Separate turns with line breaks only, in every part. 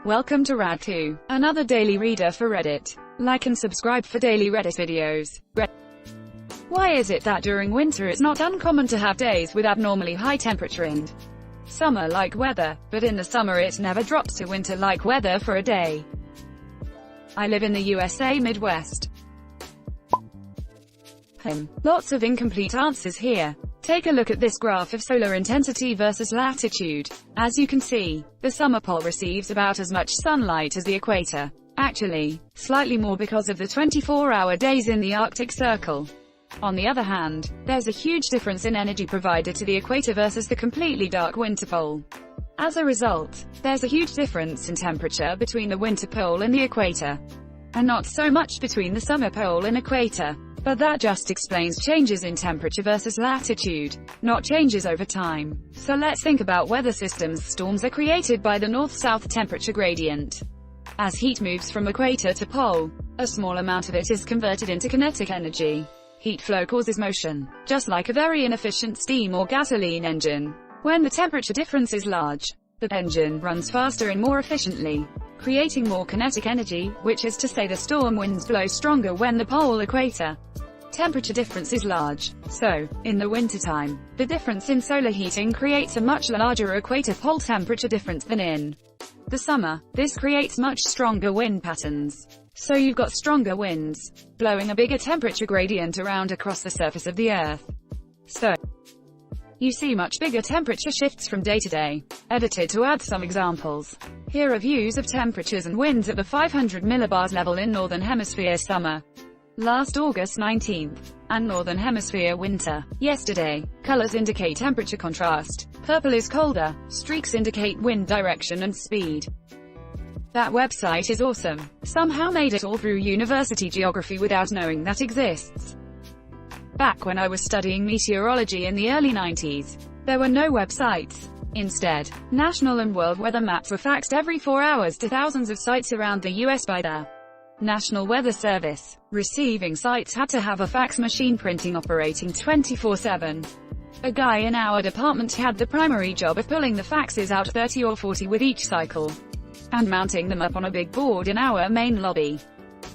Welcome to Rad2, another daily reader for Reddit. Like and subscribe for daily Reddit videos. Why is it that during winter it's not uncommon to have days with abnormally high temperature and summer-like weather, but in the summer it never drops to winter-like weather for a day? I live in the USA Midwest. Lots of incomplete answers here. Take a look at this graph of solar intensity versus latitude. As you can see, the summer pole receives about as much sunlight as the equator. Actually, slightly more because of the 24-hour days in the Arctic Circle. On the other hand, there's a huge difference in energy provided to the equator versus the completely dark winter pole. As a result, there's a huge difference in temperature between the winter pole and the equator. And not so much between the summer pole and equator. But that just explains changes in temperature versus latitude, not changes over time. So let's think about weather systems. Storms are created by the north-south temperature gradient. As heat moves from equator to pole, a small amount of it is converted into kinetic energy. Heat flow causes motion, just like a very inefficient steam or gasoline engine. When the temperature difference is large, the engine runs faster and more efficiently, creating more kinetic energy, which is to say the storm winds blow stronger when the pole-equator temperature difference is large. So, in the wintertime, the difference in solar heating creates a much larger equator pole temperature difference than in the summer. This creates much stronger wind patterns. So you've got stronger winds, blowing a bigger temperature gradient around across the surface of the Earth. So, you see much bigger temperature shifts from day to day. Edited to add some examples. Here are views of temperatures and winds at the 500 millibars level in Northern Hemisphere summer, last August 19th, and Northern Hemisphere winter, yesterday. Colors indicate temperature contrast. Purple is colder, streaks indicate wind direction and speed. That website is awesome. Somehow made it all through university geography without knowing that exists. Back when I was studying meteorology in the early 90s, there were no websites. Instead, national and world weather maps were faxed every 4 hours to thousands of sites around the US by the National Weather Service. Receiving sites had to have a fax machine printing operating 24/7. A guy in our department had the primary job of pulling the faxes out 30 or 40 with each cycle, and mounting them up on a big board in our main lobby.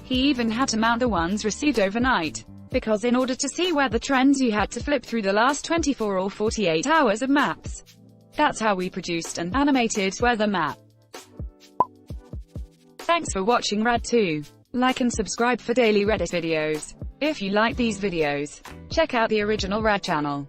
He even had to mount the ones received overnight, because in order to see weather trends you had to flip through the last 24 or 48 hours of maps. That's how we produced an animated weather map. Thanks for watching Rad2. Like and subscribe for daily Reddit videos. If you like these videos, check out the original Rad channel.